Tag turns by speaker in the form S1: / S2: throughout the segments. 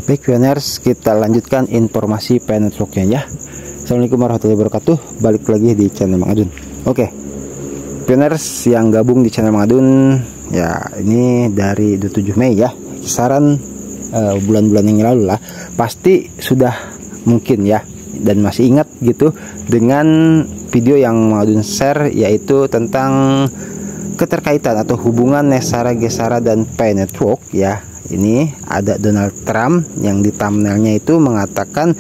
S1: Baik Pioners, kita lanjutkan informasi Pi Network-nya ya. Assalamualaikum warahmatullahi wabarakatuh. Balik lagi di channel Mang Adun. Oke, Pioners yang gabung di channel Mang Adun, ya ini dari 27 Mei ya. Kisaran bulan-bulan yang lalu lah. Pasti sudah mungkin ya, dan masih ingat gitu dengan video yang Mang Adun share, yaitu tentang keterkaitan atau hubungan Nesara Gesara dan Pi Network ya. Ini ada Donald Trump yang di thumbnailnya itu mengatakan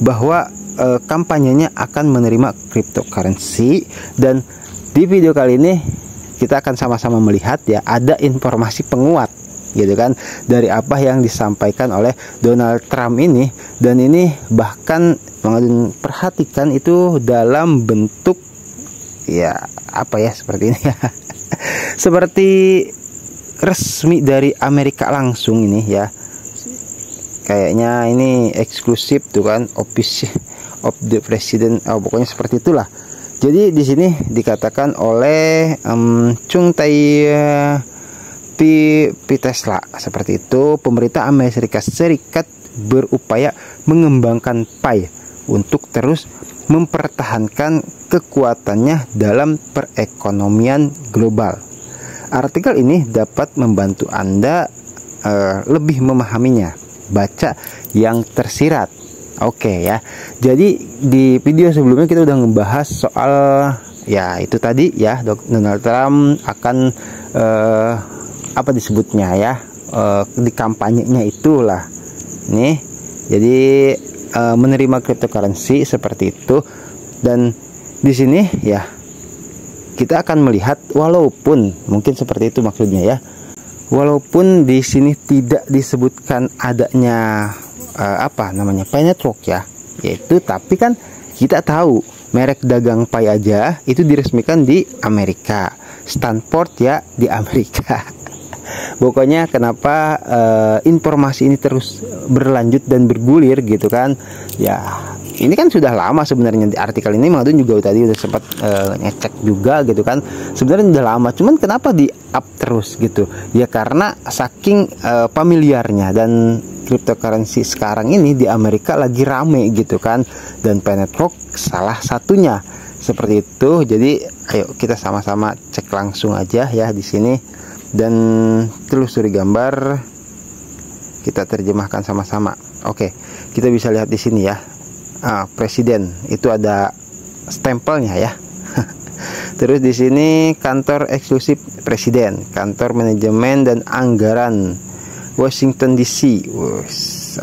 S1: bahwa kampanyenya akan menerima cryptocurrency, dan di video kali ini kita akan sama-sama melihat ya, ada informasi penguat gitu kan dari apa yang disampaikan oleh Donald Trump ini. Dan ini bahkan perhatikan itu dalam bentuk ya apa ya, seperti ini ya seperti resmi dari Amerika langsung ini ya, kayaknya ini eksklusif tuh kan, office of the president, pokoknya seperti itulah. Jadi di sini dikatakan oleh Chung Pi Tesla seperti itu, pemerintah Amerika Serikat berupaya mengembangkan Pi untuk terus mempertahankan kekuatannya dalam perekonomian global. Artikel ini dapat membantu Anda lebih memahaminya. Baca yang tersirat. Oke ya. Jadi di video sebelumnya kita udah ngebahas soal ya itu tadi ya, Donald Trump akan apa disebutnya ya, di kampanyenya itulah. Nih. Jadi menerima cryptocurrency seperti itu. Dan di sini ya kita akan melihat, walaupun mungkin seperti itu maksudnya ya, walaupun di sini tidak disebutkan adanya apa namanya Pi Network ya, yaitu tapi kan kita tahu merek dagang Pi aja itu diresmikan di Amerika, Stanford ya di Amerika. Pokoknya kenapa informasi ini terus berlanjut dan bergulir gitu kan ya, ini kan sudah lama sebenarnya. Di artikel ini Mang Adun juga tadi udah sempat ngecek juga gitu kan, sebenarnya udah lama, cuman kenapa di up terus gitu ya, karena saking familiarnya. Dan cryptocurrency sekarang ini di Amerika lagi rame gitu kan, dan Pi Network salah satunya seperti itu. Jadi ayo kita sama-sama cek langsung aja ya di sini, dan telusuri gambar, kita terjemahkan sama-sama. Oke, kita bisa lihat di sini ya, presiden itu ada stempelnya ya. Terus di sini kantor eksklusif presiden, kantor manajemen dan anggaran Washington DC,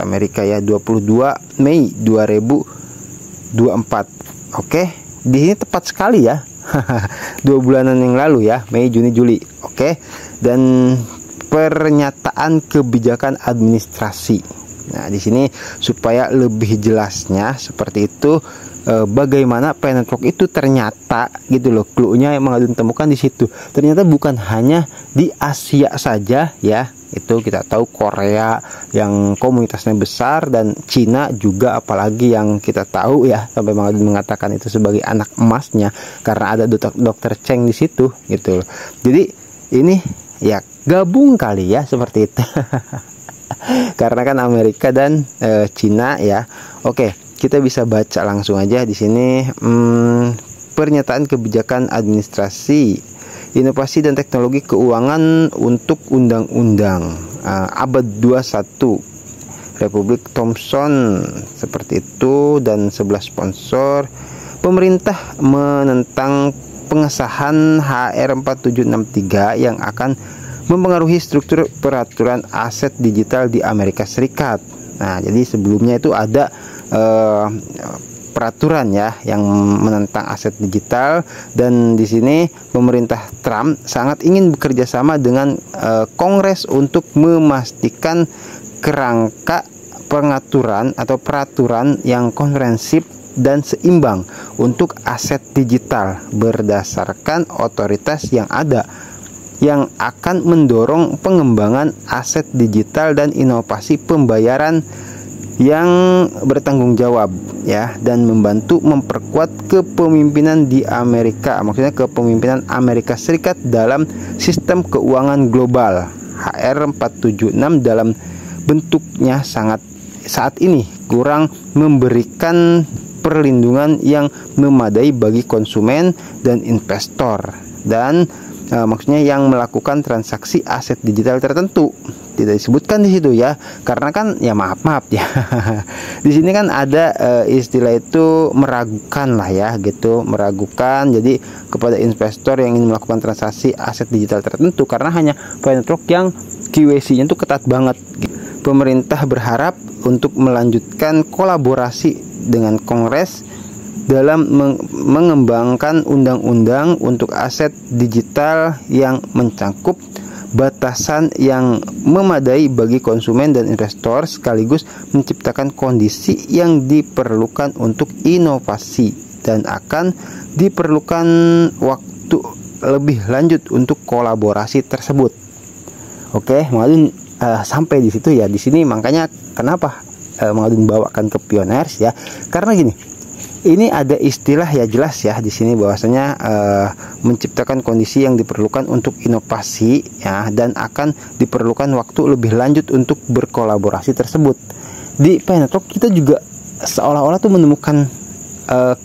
S1: Amerika ya, 22 Mei 2024. Oke, di sini tepat sekali ya. 2 bulanan yang lalu ya, Mei, Juni, Juli. Oke. Dan pernyataan kebijakan administrasi. Nah, di sini supaya lebih jelasnya seperti itu, bagaimana Pi Network itu ternyata gitu loh, clue-nya yang Mang Adun temukan di situ. Ternyata bukan hanya di Asia saja ya. Itu kita tahu Korea yang komunitasnya besar, dan Cina juga, apalagi yang kita tahu ya, sampai Mang Adun mengatakan itu sebagai anak emasnya karena ada dokter Cheng di situ gitu loh. Jadi ini ya gabung kali ya seperti itu. Karena kan Amerika dan Cina ya. Oke, kita bisa baca langsung aja di sini. Pernyataan kebijakan administrasi, inovasi dan teknologi keuangan untuk undang-undang abad 21 Republik Thomson seperti itu, dan 11 sponsor. Pemerintah menentang pengesahan HR 4763 yang akan mempengaruhi struktur peraturan aset digital di Amerika Serikat. Nah, jadi sebelumnya itu ada peraturan ya yang menentang aset digital, dan di sini pemerintah Trump sangat ingin bekerja sama dengan Kongres untuk memastikan kerangka pengaturan atau peraturan yang komprehensif dan seimbang untuk aset digital berdasarkan otoritas yang ada, yang akan mendorong pengembangan aset digital dan inovasi pembayaran yang bertanggung jawab ya, dan membantu memperkuat kepemimpinan di Amerika, maksudnya kepemimpinan Amerika Serikat dalam sistem keuangan global. HR 476 dalam bentuknya sangat saat ini kurang memberikan perlindungan yang memadai bagi konsumen dan investor, dan maksudnya yang melakukan transaksi aset digital tertentu. Tidak disebutkan di situ ya, karena kan ya maaf ya. Di sini kan ada istilah itu meragukan lah ya, gitu, meragukan. Jadi kepada investor yang ingin melakukan transaksi aset digital tertentu, karena hanya Paynet yang KYC-nya itu ketat banget. Pemerintah berharap untuk melanjutkan kolaborasi dengan Kongres dalam mengembangkan undang-undang untuk aset digital yang mencakup batasan yang memadai bagi konsumen dan investor, sekaligus menciptakan kondisi yang diperlukan untuk inovasi, dan akan diperlukan waktu lebih lanjut untuk kolaborasi tersebut. Oke, Mang sampai di situ ya. Di sini makanya kenapa Mang bawakan ke Pioners ya, karena gini. Ini ada istilah ya, jelas ya di sini bahwasanya menciptakan kondisi yang diperlukan untuk inovasi ya, dan akan diperlukan waktu lebih lanjut untuk berkolaborasi tersebut. Di Paynet kita juga seolah-olah tuh menemukan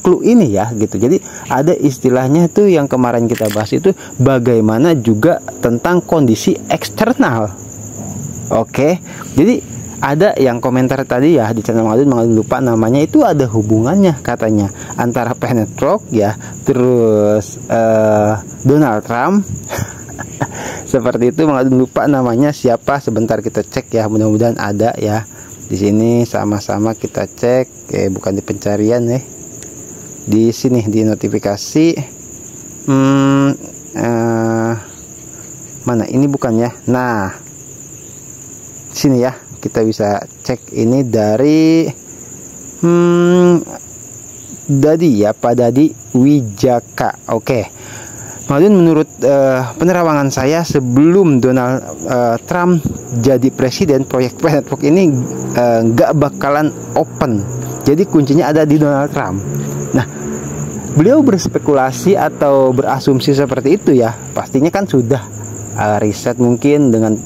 S1: clue ini ya, gitu. Jadi ada istilahnya tuh yang kemarin kita bahas itu, bagaimana juga tentang kondisi eksternal. Oke, jadi ada yang komentar tadi ya di channel Mang lupa namanya, itu ada hubungannya katanya antara Paynet ya, terus Donald Trump. Seperti itu, Mang lupa namanya siapa, sebentar kita cek ya, mudah-mudahan ada ya. Di sini sama-sama kita cek, bukan di pencarian ya. Di sini di notifikasi. Mana ini, bukan ya. Nah, sini ya. Kita bisa cek ini dari Dadi ya, Pak Dadi Wijaka. Oke, menurut penerawangan saya, sebelum Donald Trump jadi presiden, proyek Paynet ini nggak bakalan open. Jadi kuncinya ada di Donald Trump. Nah, beliau berspekulasi atau berasumsi seperti itu ya, pastinya kan sudah riset mungkin dengan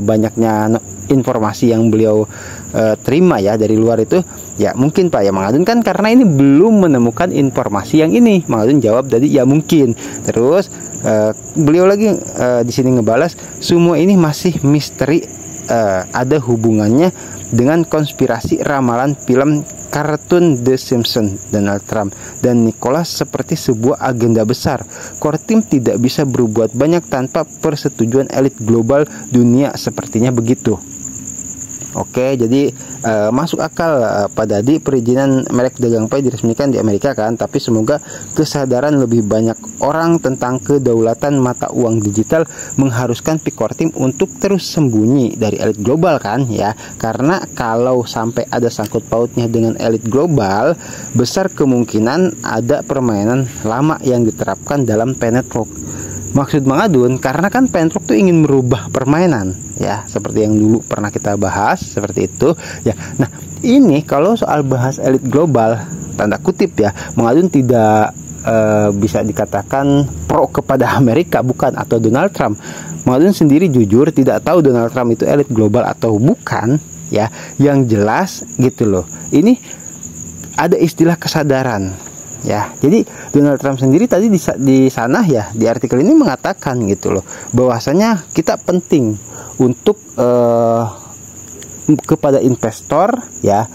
S1: banyaknya informasi yang beliau terima ya dari luar itu ya, mungkin Pak ya Mang kan karena ini belum menemukan informasi yang ini. Mang jawab tadi ya mungkin. Terus beliau lagi di sini ngebalas, semua ini masih misteri, ada hubungannya dengan konspirasi ramalan film kartun The Simpsons, Donald Trump dan Nicholas seperti sebuah agenda besar. Core team tidak bisa berbuat banyak tanpa persetujuan elit global dunia, sepertinya begitu. Oke, jadi masuk akal Pak Dadi, perizinan merek dagang pay diresmikan di Amerika kan, tapi semoga kesadaran lebih banyak orang tentang kedaulatan mata uang digital mengharuskan Core Team untuk terus sembunyi dari elit global kan ya, karena kalau sampai ada sangkut pautnya dengan elit global, besar kemungkinan ada permainan lama yang diterapkan dalam Paynet. Maksud Mang Adun, karena kan Paynet itu ingin merubah permainan ya, seperti yang dulu pernah kita bahas seperti itu ya. Nah, ini kalau soal bahas elit global tanda kutip ya, Mang Adun tidak bisa dikatakan pro kepada Amerika, bukan, atau Donald Trump. Mang Adun sendiri jujur tidak tahu Donald Trump itu elit global atau bukan ya. Yang jelas gitu loh, ini ada istilah kesadaran ya. Jadi Donald Trump sendiri tadi di sana ya, di artikel ini mengatakan gitu loh, bahwasanya kita penting untuk kepada investor ya,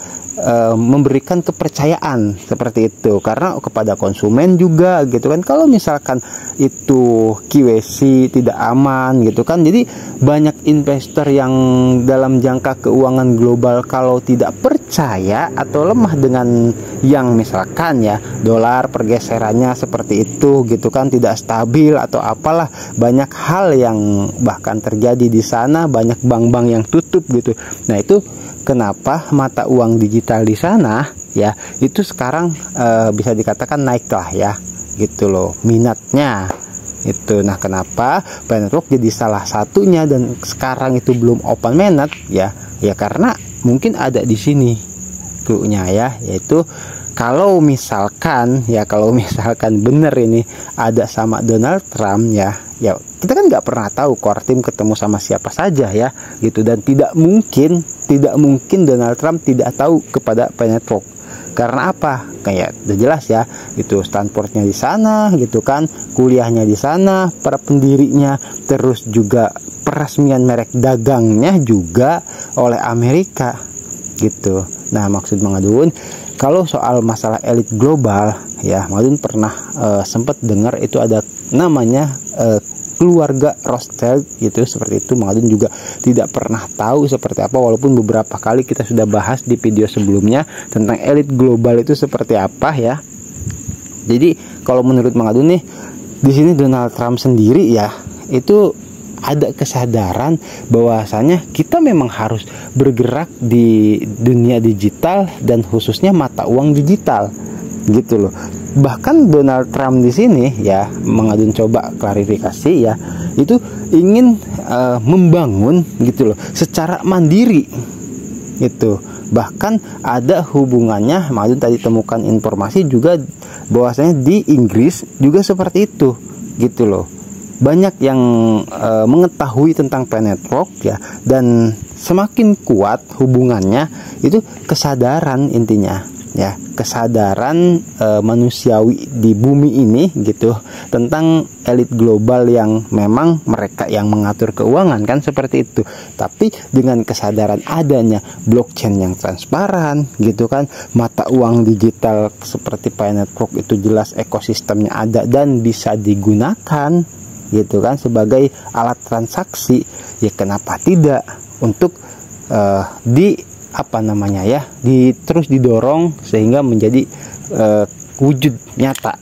S1: memberikan kepercayaan seperti itu, karena kepada konsumen juga gitu kan. Kalau misalkan itu KYC tidak aman gitu kan, jadi banyak investor yang dalam jangka keuangan global kalau tidak percaya atau lemah dengan yang misalkan ya dolar pergeserannya seperti itu gitu kan, tidak stabil atau apalah, banyak hal yang bahkan terjadi di sana, banyak bank-bank yang tutup gitu. Nah, itu kenapa mata uang digital di sana ya itu sekarang bisa dikatakan naik lah ya gitu loh minatnya itu. Nah, kenapa Paynet jadi salah satunya dan sekarang itu belum open mainnet ya karena mungkin ada di sini clue-nya ya, yaitu kalau misalkan bener ini ada sama Donald Trump ya kita kan nggak pernah tahu core team ketemu sama siapa saja ya gitu, dan tidak mungkin Donald Trump tidak tahu kepada Penetwork. Karena apa? Kayak udah jelas ya, itu Stanfordnya di sana gitu kan, kuliahnya di sana, para pendirinya, terus juga peresmian merek dagangnya juga oleh Amerika gitu. Nah, maksud Mang Adun, kalau soal masalah elit global ya, Mang Adun pernah sempat dengar itu ada namanya keluarga Rothschild gitu, seperti itu. Mang Adun juga tidak pernah tahu seperti apa, walaupun beberapa kali kita sudah bahas di video sebelumnya tentang elit global itu seperti apa ya. Jadi kalau menurut Mang Adun nih, di sini Donald Trump sendiri ya itu ada kesadaran bahwasanya kita memang harus bergerak di dunia digital dan khususnya mata uang digital gitu loh. Bahkan Donald Trump di sini ya, Mang Adun coba klarifikasi ya, itu ingin membangun gitu loh secara mandiri gitu. Bahkan ada hubungannya, Mang Adun tadi temukan informasi juga bahwasanya di Inggris juga seperti itu gitu loh. Banyak yang mengetahui tentang Penetwork ya, dan semakin kuat hubungannya itu kesadaran intinya ya, kesadaran manusiawi di bumi ini gitu tentang elit global yang memang mereka yang mengatur keuangan kan seperti itu. Tapi dengan kesadaran adanya blockchain yang transparan gitu kan, mata uang digital seperti Penetwork itu jelas ekosistemnya ada dan bisa digunakan gitu kan sebagai alat transaksi, ya kenapa tidak untuk terus didorong sehingga menjadi wujud nyata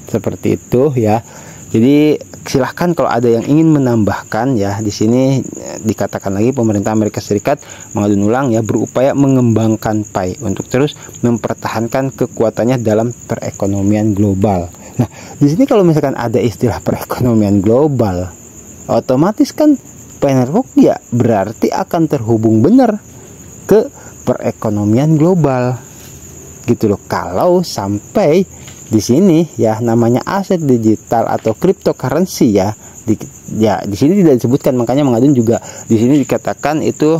S1: seperti itu ya. Jadi silahkan kalau ada yang ingin menambahkan ya. Di sini dikatakan lagi pemerintah Amerika Serikat, Mang Adun ulang ya, berupaya mengembangkan Pi untuk terus mempertahankan kekuatannya dalam perekonomian global. Nah, di sini kalau misalkan ada istilah perekonomian global, otomatis kan Penetwork ya berarti akan terhubung benar ke perekonomian global gitu loh. Kalau sampai di sini ya namanya aset digital atau cryptocurrency ya, di sini tidak disebutkan, makanya Mang Adun juga di sini dikatakan itu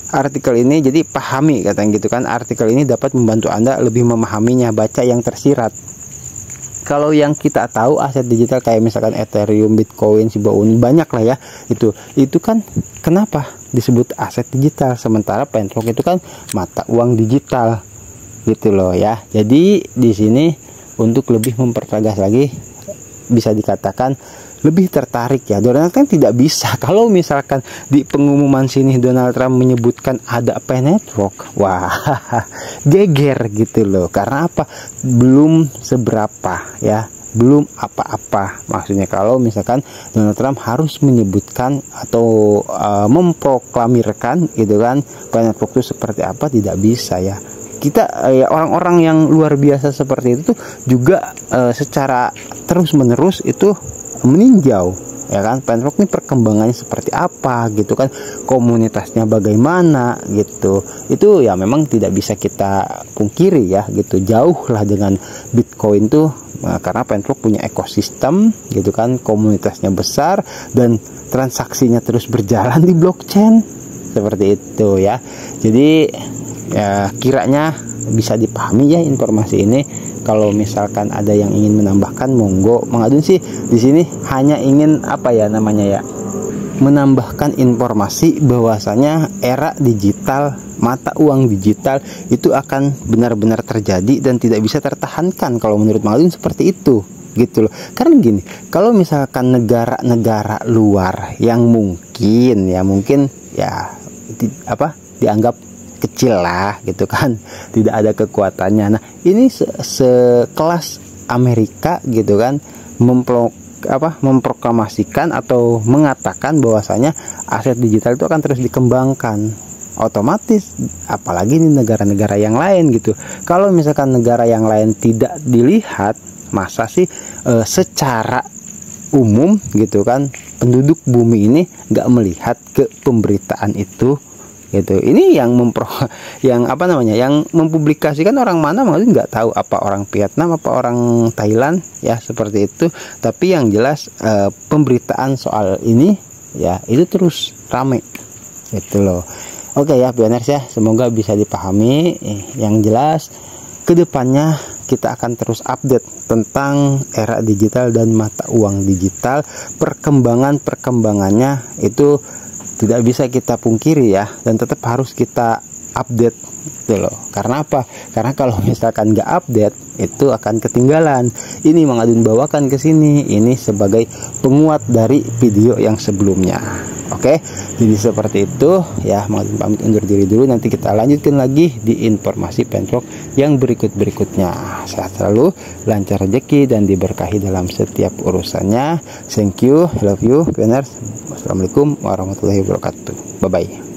S1: artikel ini, jadi pahami katanya gitu kan, artikel ini dapat membantu Anda lebih memahaminya, baca yang tersirat. Kalau yang kita tahu aset digital kayak misalkan Ethereum, Bitcoin, Shiba Inu, banyak lah ya, itu kan kenapa disebut aset digital, sementara Penetwork itu kan mata uang digital gitu loh ya. Jadi di sini untuk lebih mempertegas lagi, bisa dikatakan lebih tertarik ya. Donald Trump tidak bisa kalau misalkan di pengumuman sini Donald Trump menyebutkan ada Penetwork, wah geger gitu loh. Karena apa? Belum seberapa ya, belum apa-apa. Maksudnya kalau misalkan Donald Trump harus menyebutkan atau memproklamirkan gitu kan Penetwork itu seperti apa, tidak bisa ya. Kita ya, orang-orang yang luar biasa seperti itu juga secara terus-menerus itu meninjau ya kan Penetwork ini perkembangannya seperti apa gitu kan, komunitasnya bagaimana gitu. Itu ya memang tidak bisa kita pungkiri ya gitu, jauh lah dengan Bitcoin tuh, karena Penetwork punya ekosistem gitu kan, komunitasnya besar dan transaksinya terus berjalan di blockchain seperti itu ya. Jadi ya kiranya bisa dipahami ya informasi ini. Kalau misalkan ada yang ingin menambahkan, monggo. Mang Adun sih di sini hanya ingin menambahkan informasi bahwasanya era digital, mata uang digital itu akan benar-benar terjadi dan tidak bisa tertahankan. Kalau menurut Mang Adun seperti itu gitu loh. Karena gini, kalau misalkan negara-negara luar yang mungkin dianggap kecil lah gitu kan, tidak ada kekuatannya. Nah ini sekelas Amerika gitu kan memproklamasikan atau mengatakan bahwasanya aset digital itu akan terus dikembangkan, otomatis apalagi ini negara-negara yang lain gitu. Kalau misalkan negara yang lain tidak dilihat, masa sih secara umum gitu kan penduduk bumi ini nggak melihat ke pemberitaan itu gitu. Ini yang yang mempublikasikan orang mana, mungkin nggak tahu apa orang Vietnam apa orang Thailand ya, seperti itu. Tapi yang jelas pemberitaan soal ini ya itu terus rame gitu loh. Oke ya pioners ya, semoga bisa dipahami. Yang jelas kedepannya kita akan terus update tentang era digital dan mata uang digital. Perkembangannya itu tidak bisa kita pungkiri ya, dan tetap harus kita update gitu loh. Karena apa? Karena kalau misalkan nggak update itu akan ketinggalan. Ini Mang Adun bawakan ke sini ini sebagai penguat dari video yang sebelumnya. Oke, jadi seperti itu ya. Mang Adun pamit undur diri dulu. Nanti kita lanjutkan lagi di informasi pentrok yang berikutnya. Sehat selalu, lancar rezeki dan diberkahi dalam setiap urusannya. Thank you, I love you, pioners. Wassalamualaikum warahmatullahi wabarakatuh. Bye bye.